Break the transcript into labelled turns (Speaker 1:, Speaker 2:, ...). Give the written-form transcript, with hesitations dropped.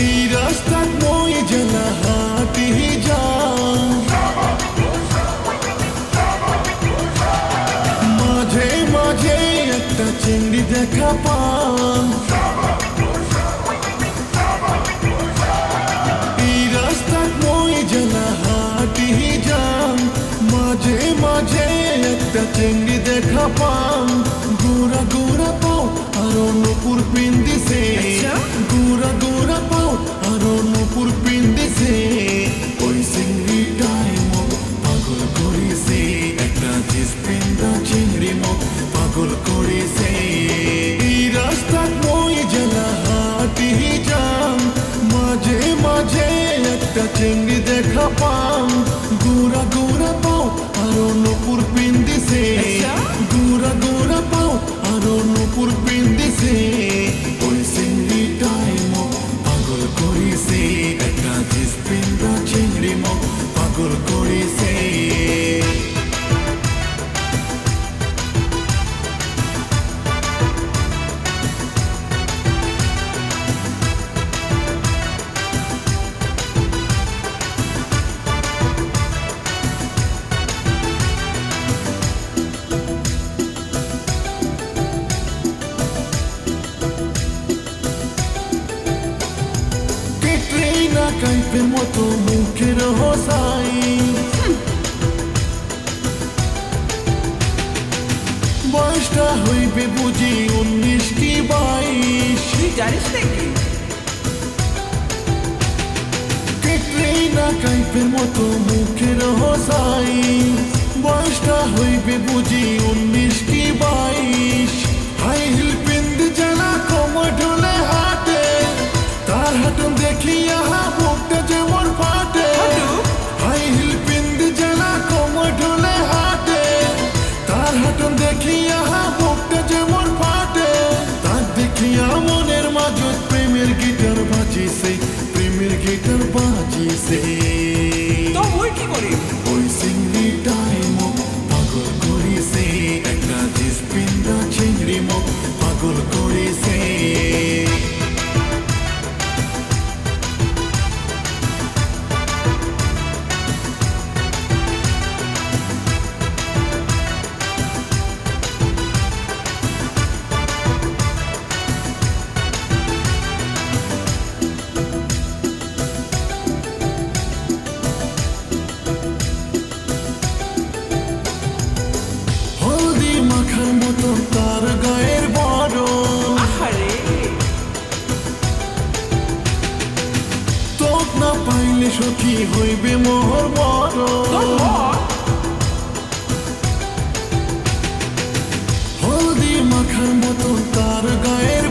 Speaker 1: এই রাস্তাত মই জেলা হাঁটি যাও, মাঝে মাঝে একটা চিংড়ি দেখা পান। এই রাস্তাত মই জেলা হাঁটি যান, মাঝে মাঝে একটা চিংড়ি দেখা পান। গোরা গোরা পাও আরো নুপুর পিন্দিছে, গোরা গোরা পাও আরো নুপুর পিন্দিছে। ওই চিংড়িটাই মোক পাগল করেছে, একটা জিস পিন্দা চিংড়ি মোক পাগল করেছে। এই রাস্তাত মই জেলা হাঁটি যান, মাঝে মাঝে একটা চিংড়ি দেখা পান। গোরা গোরা পাও আরো নুপুর পিন্দিছে, গোরা গোরা পাও আরো নুপুর পিন্দিছে। ওই চিংড়িটাই মোক পাগল করেছে, একটা জিস পিন্দা চিংড়ি মোক পাগল করেছে। ক্যাটরিনা কাইফের মতো মুখের হোসাই, বয়সটা হইবে বুঝি 19 কি 22।
Speaker 2: তুই জানিস নাকি?
Speaker 1: ক্যাটরিনা কাইফের মতো মুখের হোসাই, বয়সটা হইবে বুঝি 19 কি 22। হাই হিল পিন্দি জানা কোমর ঢোলে হাটে, তার হাটন দেখিয়া বুকটা যেমন ফাটে। হাই হিল পিন্দি জানা কোমর ঢোলে হাটে, তার হাটন দেখিয়া বুকটা যেমন ফাটে। তার দেখিয়া মনের মাঝে প্রেমের গিটার বাজিছে, প্রেমের গিটার বাজিছে।
Speaker 2: তো ওই কি করি?
Speaker 1: ওই চিংড়িটাই মোক পাগল করেছে, একটা জিস পিন্দা চিংড়ি মোক পাগল করেছে। হলদি মাখার মতো তার গায়ের বরণ,
Speaker 2: আহারে,
Speaker 1: তোক না পাইলে সখী হইবে মোহর
Speaker 2: তোর
Speaker 1: বরণ।
Speaker 2: বর?
Speaker 1: হলদি মাখার মতো তার গায়ের